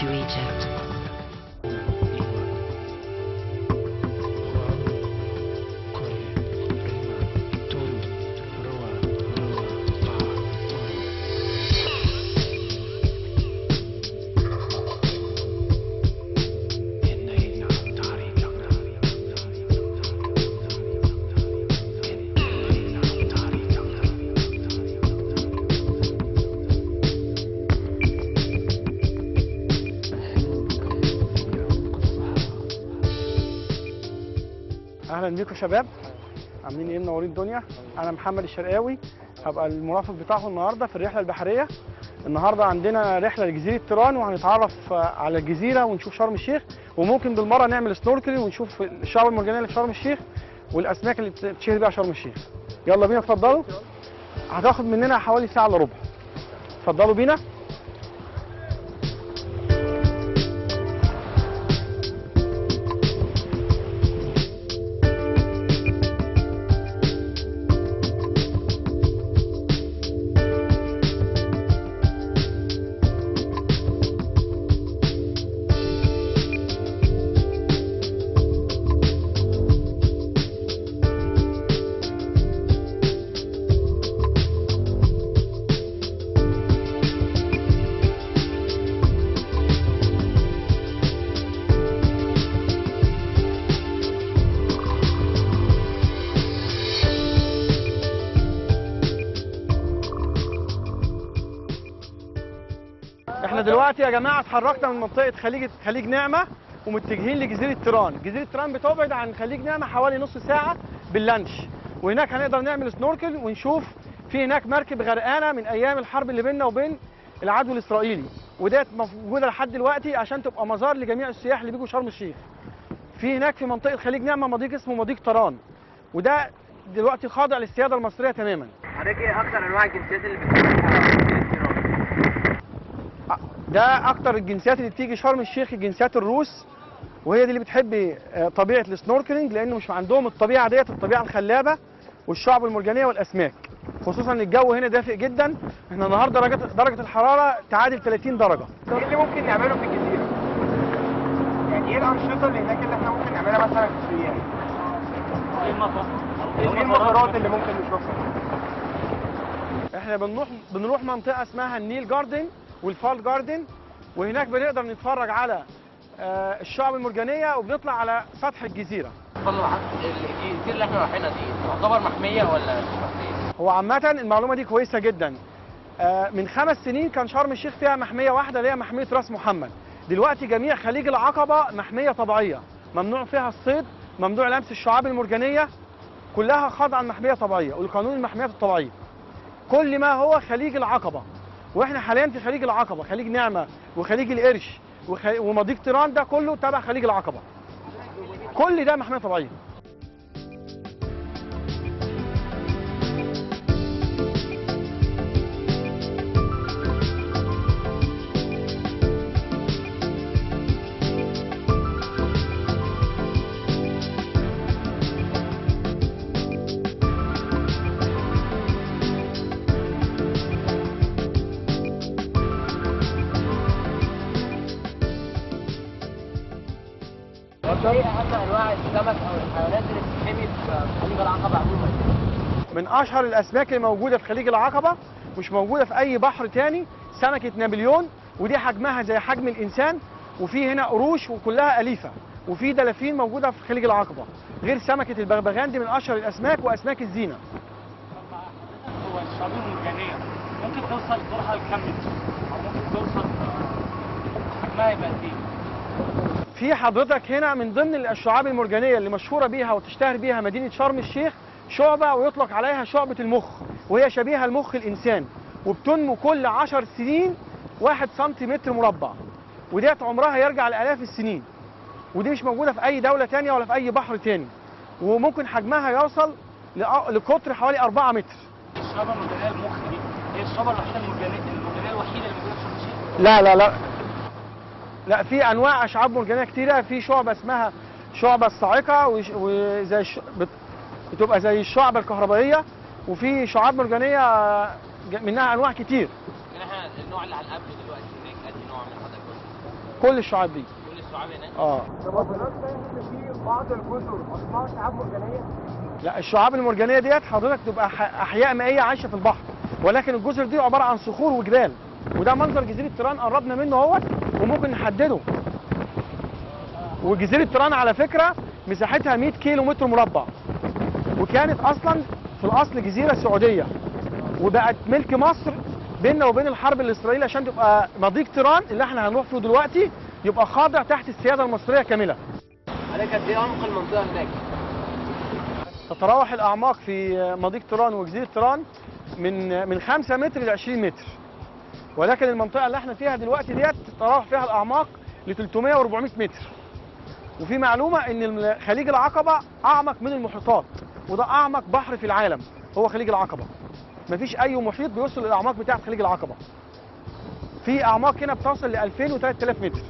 to Egypt. اهلا بيكم يا شباب، عاملين ايه؟ منورين الدنيا. انا محمد الشرقاوي، هبقى المرافق بتاعكم النهارده في الرحله البحريه. النهارده عندنا رحله لجزيره تيران، وهنتعرف على الجزيره ونشوف شرم الشيخ، وممكن بالمره نعمل سنوركلينج ونشوف الشعاب المرجانيه اللي في شرم الشيخ والاسماك اللي بتشهر بيها شرم الشيخ. يلا بينا، اتفضلوا. هتاخد مننا حوالي ساعه الا ربع. اتفضلوا بينا. احنا دلوقتي يا جماعه اتحركنا من منطقه خليج نعمه ومتجهين لجزيره تيران. جزيره تيران بتبعد عن خليج نعمه حوالي نص ساعه باللانش، وهناك هنقدر نعمل سنوركل ونشوف في هناك مركب غرقانه من ايام الحرب اللي بيننا وبين العدو الاسرائيلي، وديت موجوده لحد دلوقتي عشان تبقى مزار لجميع السياح اللي بيجوا شرم الشيخ. في هناك في منطقه خليج نعمه مضيق اسمه مضيق تيران، وده دلوقتي خاضع للسياده المصريه تماما. حضرتك ايه اكتر انواع الجنسيات اللي بتجيلها؟ ده اكتر الجنسيات اللي بتيجي شرم الشيخ الجنسيات الروس، وهي دي اللي بتحب طبيعه السنوركلينج، لانه مش عندهم الطبيعه ديت، الطبيعه الخلابه والشعب المرجانيه والاسماك، خصوصا الجو هنا دافئ جدا. احنا النهارده درجه الحراره تعادل 30 درجه. ايه اللي ممكن نعمله في الجزيره؟ يعني ايه الانشطه اللي هناك اللي احنا ممكن نعملها مثلا في السياح؟ ايه المزارات اللي ممكن نشوفها؟ احنا بنروح منطقه اسمها النيل جاردن والفال جاردن، وهناك بنقدر نتفرج على الشعب المرجانيه، وبنطلع على سطح الجزيره. الجزيره اللي احنا رايحينها دي تعتبر محميه ولا مش محميه؟ هو عامه المعلومه دي كويسه جدا. من 5 سنين كان شرم الشيخ فيها محميه واحده اللي هي محميه راس محمد. دلوقتي جميع خليج العقبه محميه طبيعيه، ممنوع فيها الصيد، ممنوع لمس الشعاب المرجانيه، كلها خاضعه لمحميه طبيعيه والقانون المحميات الطبيعيه. كل ما هو خليج العقبه، واحنا حاليا في خليج العقبه، خليج نعمه وخليج القرش ومضيق تيران، ده كله تبع خليج العقبه. كل ده محميه طبيعيه. ايه اهم انواع السمك او الحيوانات اللي بتتحمي في خليج العقبه عموما؟ من اشهر الاسماك اللي موجوده في خليج العقبه، مش موجوده في اي بحر تاني، سمكه نابليون، ودي حجمها زي حجم الانسان، وفي هنا قروش وكلها اليفه، وفي دلافين موجوده في خليج العقبه، غير سمكه البغبغان دي من اشهر الاسماك واسماك الزينه. هو الشعاب المرجانيه ممكن توصل طولها لكام متر؟ او ممكن توصل حجمها يبقى قد ايه؟ في حضرتك هنا من ضمن الشعاب المرجانيه اللي مشهوره بيها وتشتهر بيها مدينه شرم الشيخ شعبه، ويطلق عليها شعبه المخ، وهي شبيهه لمخ الانسان، وبتنمو كل 10 سنين 1 سنتيمتر مربع، وديت عمرها يرجع لالاف السنين، ودي مش موجوده في اي دوله ثانيه ولا في اي بحر ثاني، وممكن حجمها يوصل لقطر حوالي 4 متر. الشعاب المرجانيه المخ دي هي الشعبه الوحيده المرجانيه الوحيده اللي موجوده في شرم الشيخ؟ لا، في انواع اشعاب مرجانيه كتيره. في شعبه اسمها شعبه الصاعقه، وزي بتبقى زي الشعبه الكهربائيه، وفي شعاب مرجانيه منها انواع كتير. احنا النوع اللي على القبل دلوقتي هناك ادي نوع من حضرتك؟ كل الشعاب دي. كل الشعاب هناك؟ طب هو في بعض الجزر اصلها شعاب مرجانيه؟ لا، الشعاب المرجانيه ديت حضرتك تبقى احياء مائيه عايشه في البحر، ولكن الجزر دي عباره عن صخور وجبال، وده منظر جزيره تيران قربنا منه اهوت وممكن نحدده. وجزيره تيران على فكره مساحتها 100 كيلو متر مربع، وكانت اصلا في الاصل جزيره سعوديه، وبقت ملك مصر بيننا وبين الحرب الاسرائيليه عشان تبقى مضيق تيران اللي احنا هنروح فيه دلوقتي يبقى خاضع تحت السياده المصريه كامله. عليك قد ايه عمق المنطقه هناك؟ تتراوح الاعماق في مضيق تيران وجزيره تيران من 5 متر ل 20 متر، ولكن المنطقه اللي احنا فيها دلوقتي ديت تتراوح فيها الاعماق ل 300 و 400 متر. وفي معلومه ان خليج العقبه اعمق من المحيطات، وده اعمق بحر في العالم هو خليج العقبه. مفيش اي محيط بيوصل للاعماق بتاعه خليج العقبه. في اعماق هنا بتوصل ل 2000 و 3000 متر.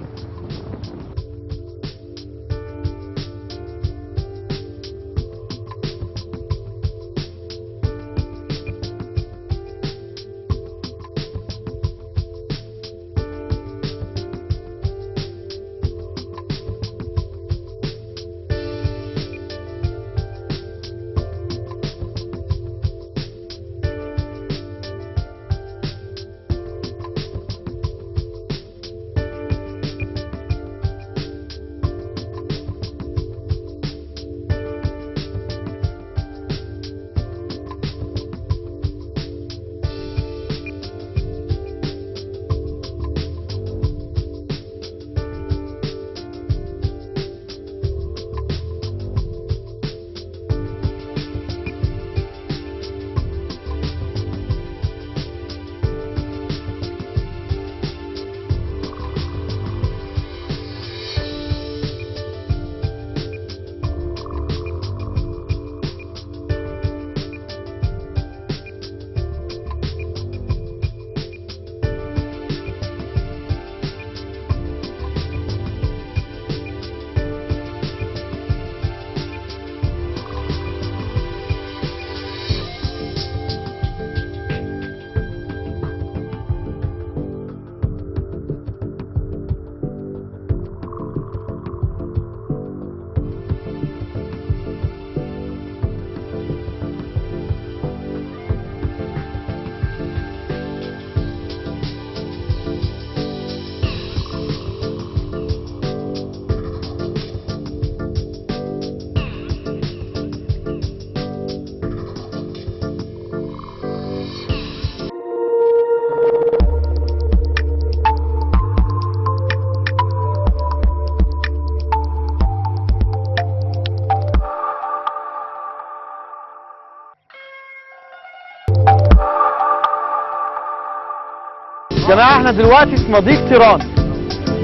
جماعه احنا دلوقتي في مضيق تيران،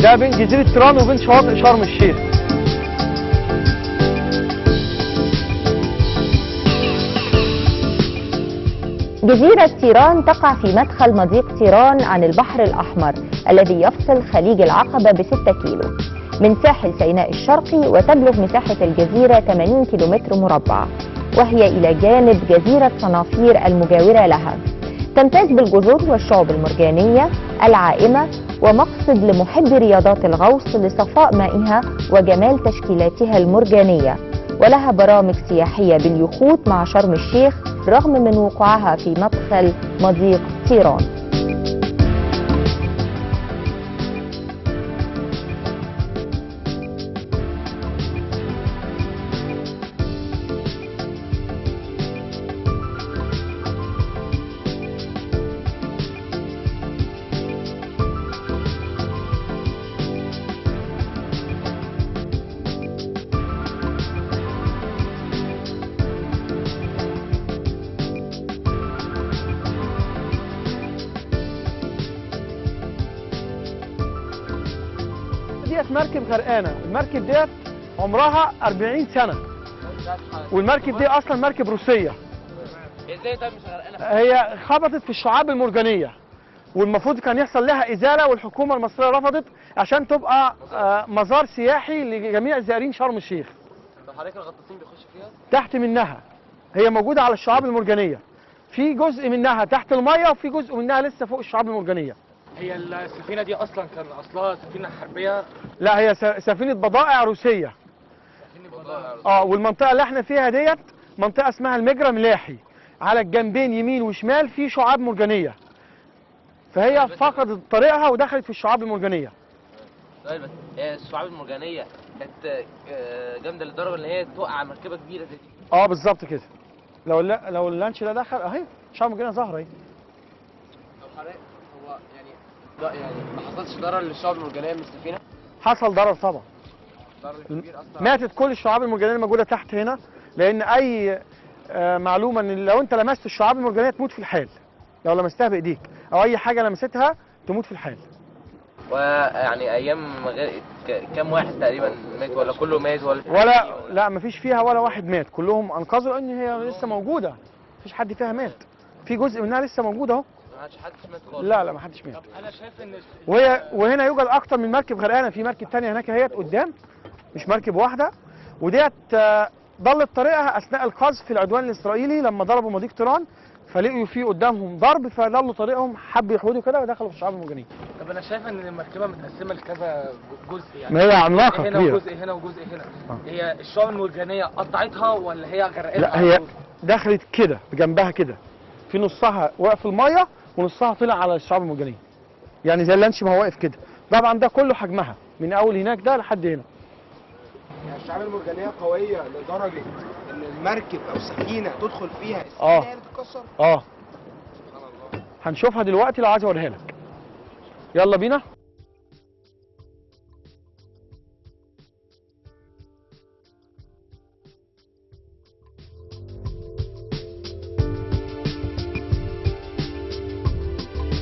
ده بين جزيره تيران وبين شواطئ شرم الشيخ. جزيرة تيران تقع في مدخل مضيق تيران عن البحر الأحمر الذي يفصل خليج العقبة ب6 كيلو من ساحل سيناء الشرقي، وتبلغ مساحة الجزيرة 80 كيلومتر مربع، وهي إلى جانب جزيرة صنافير المجاورة لها. تمتاز بالجزر والشعب المرجانية العائمة، ومقصد لمحبي رياضات الغوص لصفاء مائها وجمال تشكيلاتها المرجانية، ولها برامج سياحية باليخوت مع شرم الشيخ رغم من وقوعها في مدخل مضيق تيران. ديت مركب غرقانه، المركب ديت عمرها 40 سنه، والمركب دي اصلا مركب روسيه. ازاي طيب مش غرقانه؟ هي خبطت في الشعاب المرجانيه، والمفروض كان يحصل لها ازاله، والحكومه المصريه رفضت عشان تبقى مزار سياحي لجميع زائرين شرم الشيخ. طب حضرتك الغطاسين بيخشوا فيها؟ تحت منها، هي موجوده على الشعاب المرجانيه، في جزء منها تحت الميه وفي جزء منها لسه فوق الشعاب المرجانيه. هي السفينه دي اصلا كان اصلها سفينه حربيه؟ لا، هي سفينه بضائع روسيه. والمنطقه اللي احنا فيها ديت منطقه اسمها المجرى ملاحي، على الجنبين يمين وشمال في شعاب مرجانيه، فهي فقدت طريقها ودخلت في الشعاب المرجانيه. طيب بس هي الشعاب المرجانيه كانت جامده للدرجه ان هي توقع مركبه كبيره زي دي؟ بالظبط كده. لو اللانش ده دخل اهي الشعاب المرجانيه ظاهره اهي. طب حضرتك هو يعني ما حصلش ضرر للشعاب المرجانيه من السفينه؟ حصل ضرر طبعا. ضرر كبير اصلا. ماتت كل الشعاب المرجانيه الموجوده تحت هنا، لان اي معلومه ان لو انت لمست الشعاب المرجانيه تموت في الحال، لو لمستها بايديك او اي حاجه لمستها تموت في الحال. ويعني ايام كام واحد تقريبا مات ولا كله مات ولا لا مفيش فيها ولا واحد مات، كلهم انقذوا لان هي لسه موجوده، مفيش حد فيها مات، في جزء منها لسه موجود اهو. ما حدش مات خالص؟ لا ما حدش مات. طب انا شايف ان وهنا يوجد اكتر من مركب غرقانه، في مركب ثانيه هناك اهيت قدام، مش مركب واحده، وديت ضلت طريقها اثناء القذف في العدوان الاسرائيلي لما ضربوا مضيق طيران، فلقوا فيه قدامهم ضرب فضلوا طريقهم، حبوا يحودوا كده ودخلوا في الشعاب المرجانيه. طب انا شايف ان المركبه متقسمه لكذا جزء، يعني ما هي عملاقه هنا كبيره، وجزء هنا وجزء هنا. هي الشعاب المرجانيه قطعتها ولا هي غرقتها؟ لا هي دخلت كده بجنبها كده، في نصها واقف الميه ونصها طلع على الشعاب المرجانيه، يعني زي اللانش ما هو واقف كده. طبعا ده كله حجمها من اول هناك ده لحد هنا. يعني الشعاب المرجانيه قويه لدرجه ان المركب او السفينه تدخل فيها السفينه آه. هي اللي تتكسر؟ اه سبحان الله. هنشوفها دلوقتي لو عايز اوريها لك. يلا بينا.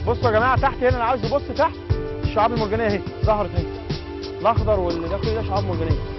بصوا يا جماعه تحت هنا، انا عاوز ابص تحت، الشعاب المرجانيه اهي ظهرت اهي، الاخضر واللي ده كله ده شعاب مرجانيه.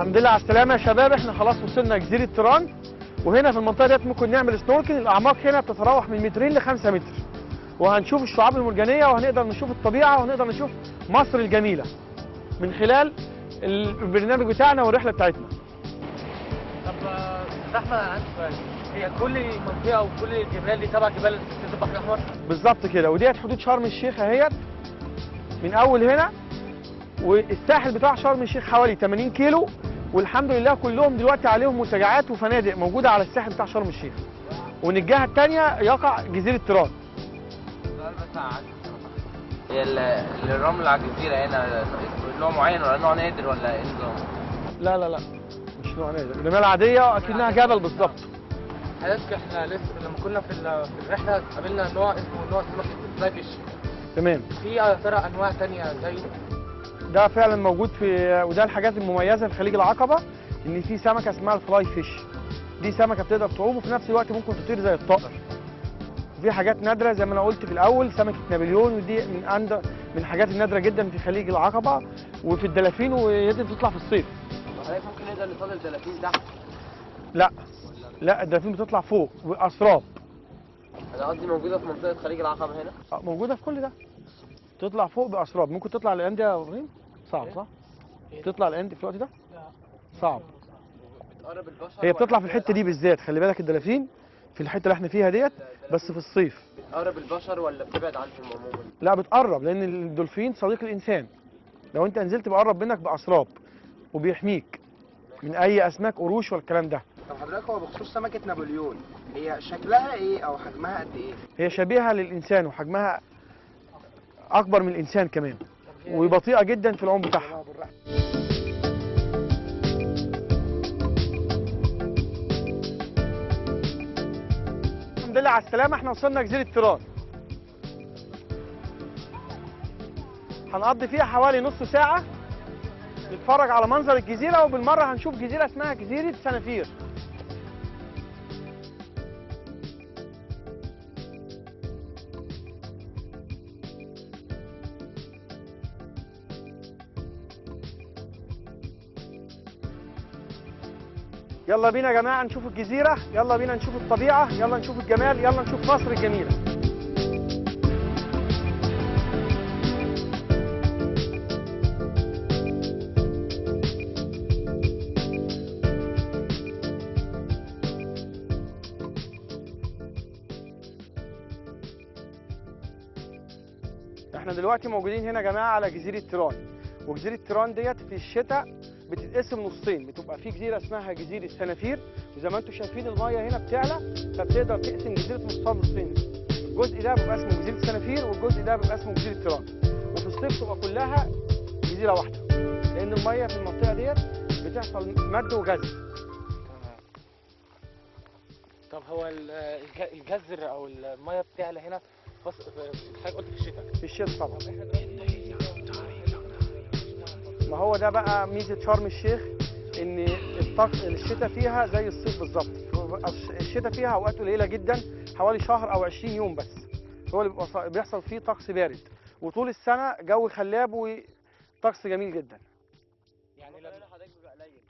الحمد لله على السلامة يا شباب، احنا خلاص وصلنا جزيرة طيران، وهنا في المنطقة ديت ممكن نعمل سنوركل. الأعماق هنا بتتراوح من 2 ل 5 متر، وهنشوف الشعاب المرجانية وهنقدر نشوف الطبيعة وهنقدر نشوف مصر الجميلة من خلال البرنامج بتاعنا والرحلة بتاعتنا. طب استاذ احمد انا عندي سؤال، هي كل منطقه وكل الجبال دي تبع جبال سد البحر الاحمر؟ بالظبط كده، وديت حدود شرم الشيخ اهيت من أول هنا، والساحل بتاع شرم الشيخ حوالي 80 كيلو، والحمد لله كلهم دلوقتي عليهم منتجعات وفنادق موجوده على الساحل بتاع شرم الشيخ. ومن الجهه الثانيه يقع جزيره طيران. سؤال بس عندي، هي الرمل على الجزيره هنا نوع معين ولا نوع نادر ولا ايه النظام؟ لا مش نوع نادر، الرمال عاديه اكنها جبل بالظبط. حضرتك احنا لسه لما كنا في الرحله قابلنا نوع اسمه نوع سمك فلاي فيش. تمام. في يا ترى انواع ثانيه زيه؟ ده فعلا موجود في، وده الحاجات المميزه في خليج العقبه، ان في سمكه اسمها الفلاي فيش. دي سمكه بتقدر تعوم وفي نفس الوقت ممكن تطير زي الطائر. وفي حاجات نادره زي ما انا قلت في الاول، سمكه نابليون، ودي من الحاجات النادره جدا في خليج العقبه وفي الدلافين، ويمكن تطلع في الصيف. حضرتك ممكن نقدر نصطاد الدلافين تحت؟ لا الدلافين بتطلع فوق واسراب. انا قصدي موجوده في منطقه خليج العقبه هنا؟ موجوده في كل ده، تطلع فوق باسراب. ممكن تطلع الانديه يا ابراهيم؟ صعب صح؟ تطلع الانديه في الوقت ده؟ صعب. بتقرب البشر؟ هي بتطلع في الحته دي بالذات، خلي بالك الدلافين في الحته اللي احنا فيها ديت، بس في الصيف. بتقرب البشر ولا بتبعد عنهم عموما؟ لا بتقرب، لان الدولفين صديق الانسان. لو انت نزلت بيقرب منك باسراب وبيحميك من اي اسماك قروش والكلام ده. طب حضرتك هو بخصوص سمكه نابليون، هي شكلها ايه او حجمها قد ايه؟ هي شبيهه للانسان وحجمها اكبر من الانسان كمان، وبطيئه جدا في العوم بتاعها. الحمد لله على السلامه، احنا وصلنا جزيره تيران. هنقضي فيها حوالي نص ساعه نتفرج على منظر الجزيره، وبالمره هنشوف جزيره اسمها جزيره سنافير. يلا بينا يا جماعه نشوف الجزيره، يلا بينا نشوف الطبيعه، يلا نشوف الجمال، يلا نشوف مصر الجميله. احنا دلوقتي موجودين هنا يا جماعه على جزيره تيران، وجزيره تيران ديت في الشتاء بتتقسم نصين، بتبقى في جزيره اسمها جزيره سنافير، وزي ما انتم شايفين المايه هنا بتعلى فبتقدر تقسم جزيره نصين. الجزء ده بيبقى اسمه جزيره سنافير، والجزء ده بيبقى اسمه جزيره تيران. وفي الصيف تبقى كلها جزيره واحده، لان المايه في المنطقه ديت بتحصل مد وجزر. طب هو الجزر او الميه بتعلى هنا حضرتك قلت في الشتاء؟ في الشتاء طبعا. ما هو ده بقى ميزه شرم الشيخ، ان الشتاء فيها زي الصيف بالظبط. الشتاء فيها اوقات قليله جدا، حوالي شهر او 20 يوم بس هو اللي بيحصل فيه طقس بارد، وطول السنه جو خلاب وطقس جميل جدا. يعني لما حضرتك بيبقى قليل.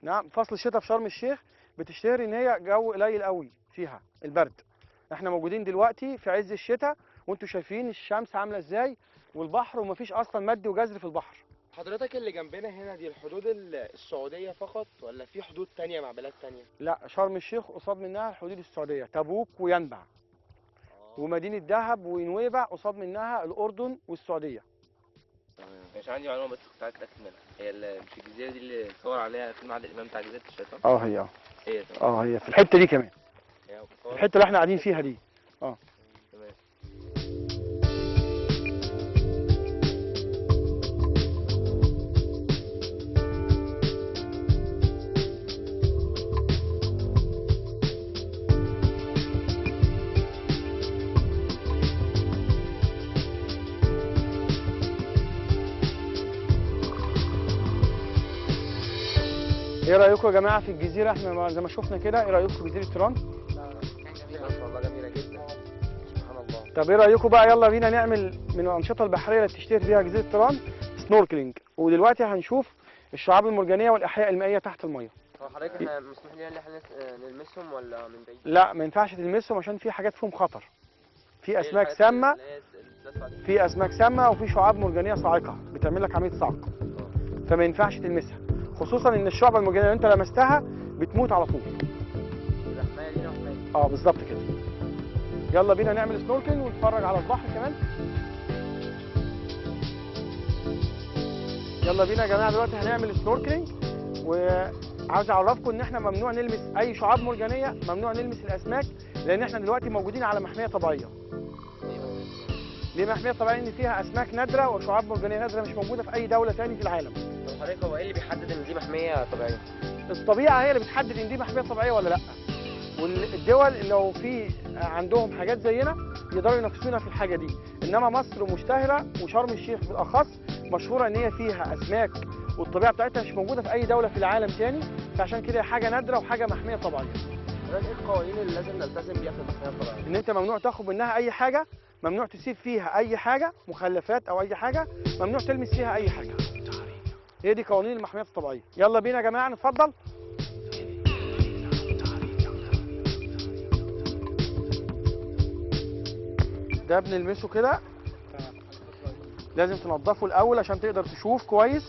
نعم، فصل الشتاء في شرم الشيخ بتشتهر ان هي جو قليل قوي فيها البرد. احنا موجودين دلوقتي في عز الشتاء، وانتم شايفين الشمس عامله ازاي والبحر، ومفيش اصلا مد وجزر في البحر. حضرتك اللي جنبنا هنا دي الحدود السعوديه فقط ولا في حدود تانية مع بلاد تانية؟ لا، شرم الشيخ قصاد منها الحدود السعوديه، تبوك وينبع. ومدينه دهب ونويبع قصاد منها الاردن والسعوديه. مش عندي معلومه بس كنت عايز اتاكد منها، هي مش الجزيره دي اللي صور عليها فيلم عادل امام بتاع جزيره الشيطان؟ هي في الحته دي كمان، هي الحته اللي احنا قاعدين فيها دي. تمام. ايه رايكم يا جماعه في الجزيره؟ احنا زي ما شفنا كده، ايه رايكم في جزيره تيران؟ جميله ما شاء الله، جميله جدا سبحان الله. طب ايه رايكم بقى، يلا بينا نعمل من الانشطه البحريه اللي بتشتهر فيها جزيره تيران سنوركلينج. ودلوقتي هنشوف الشعاب المرجانيه والاحياء المائيه تحت الميه. هو حضرتك احنا مسموح لنا ان احنا نلمسهم ولا من بعيد؟ لا، ما ينفعش تلمسهم عشان في حاجات فيهم خطر. في اسماك سامه، وفي شعاب مرجانيه صاعقه بتعمل لك عمليه صعق، فما ينفعش تلمسها، خصوصا ان الشعب المرجانيه لو انت لمستها بتموت على طول. بالظبط كده. يلا بينا نعمل سنوركلينج ونتفرج على البحر كمان. يلا بينا يا جماعه دلوقتي هنعمل سنوركلينج، وعاوز اعرفكم ان احنا ممنوع نلمس اي شعاب مرجانيه، ممنوع نلمس الاسماك، لان احنا دلوقتي موجودين على محميه طبيعيه. ليه محميه طبيعيه؟ ان فيها اسماك نادره وشعاب مرجانيه نادره مش موجوده في اي دوله ثاني في العالم. طب حضرتك هو ايه اللي بيحدد ان دي محميه طبيعيه؟ الطبيعه هي اللي بتحدد ان دي محميه طبيعيه ولا لا، والدول لو في عندهم حاجات زينا يقدروا ينافسونا في الحاجه دي. انما مصر مشتهره، وشرم الشيخ بالاخص مشهوره ان هي فيها اسماك والطبيعه بتاعتها مش موجوده في اي دوله في العالم تاني، فعشان كده هي حاجه نادره وحاجه محميه طبيعيه. ايه القوانين اللي لازم نلتزم بيها في المحميه الطبيعيه؟ ان انت ممنوع تاخد منها اي حاجه، ممنوع تسيب فيها اي حاجه مخلفات او اي حاجه، ممنوع تلمس فيها اي حاجه. هي دي قوانين المحميات الطبيعيه. يلا بينا يا جماعه نتفضل. ده بنلمسه كده، لازم تنضفه الاول عشان تقدر تشوف كويس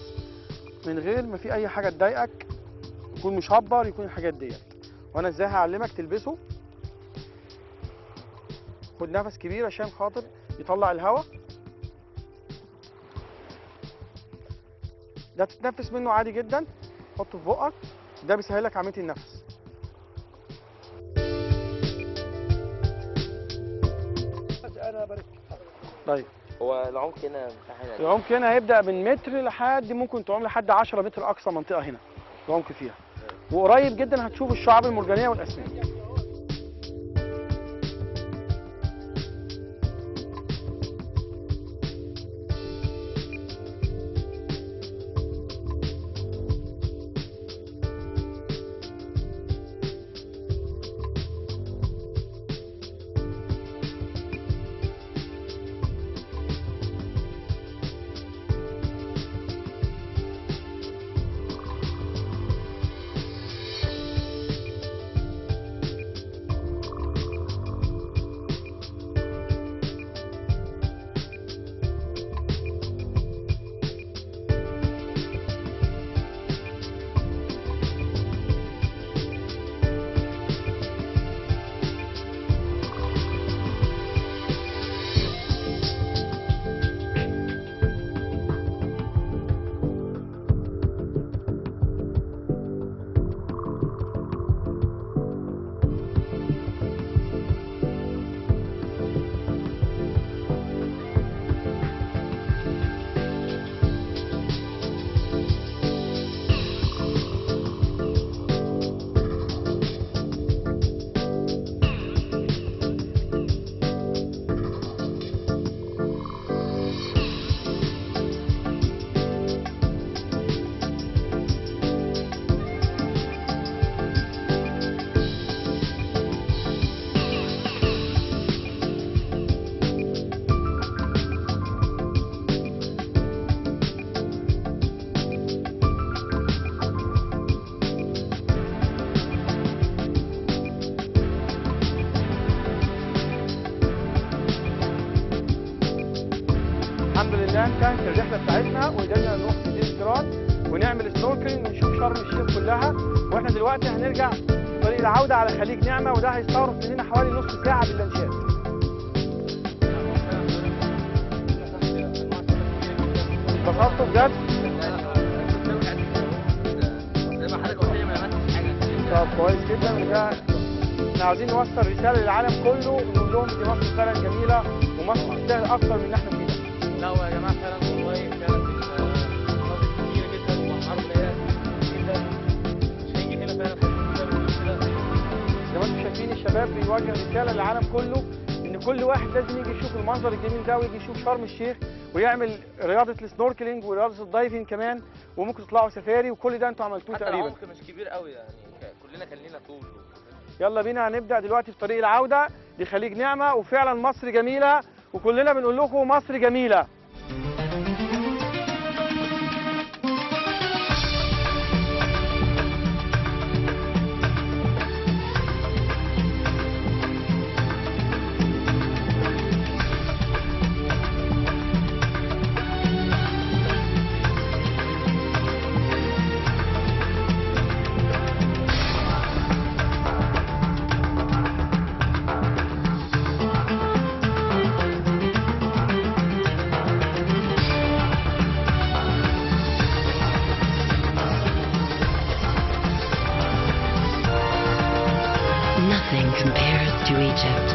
من غير ما في اي حاجه تضايقك، يكون مشبر، يكون الحاجات ديت. وانا ازاي هعلمك تلبسه خد نفس كبير عشان خاطر يطلع الهواء. ده تتنفس منه عادي جدا، حطه في بقك، ده بيسهلك عمليه النفس. طيب هو العمق هنا مساحه العمق هنا هيبدا من متر لحد ممكن تعوم لحد 10 متر اقصى منطقه هنا العمق فيها، وقريب جدا هتشوف الشعاب المرجانيه والاسماك. الحمد لله انتهت الرحله بتاعتنا وقدرنا نروح جزيره تيران ونعمل سنوركلينج ونشوف شرم الشيخ كلها. واحنا دلوقتي هنرجع طريق العوده على خليج نعمه، وده هيستغرق مننا حوالي نص ساعه باللانشات. اتبسطتوا بجد؟ طب كويس جدا. وده احنا عاوزين نوصل رساله للعالم كله ونقول لهم دي مصر فعلا جميله ومصر تستاهل اكتر من اللي احنا فيه ده. لا يا جماعه فعلا والله فعلا المناطق كتيره جدا واسعار قليله جدا، مش هيجي هنا فعلا كده. زي ما انتم شايفين الشباب بيوجه رساله للعالم كله ان كل واحد لازم يجي يشوف المنظر الجميل ده ويجي يشوف شرم الشيخ ويعمل رياضه السنوركلينج ورياضه الدايفنج كمان، وممكن تطلعوا سفاري، وكل ده انتوا عملتوه حتى تقريبا. العمق مش كبير قوي يعني، كلنا كان لينا طول. يلا بينا هنبدا دلوقتي في طريق العوده لخليج نعمه، وفعلا مصر جميله وكلنا بنقول لكم مصر جميله. Nothing compares to Egypt.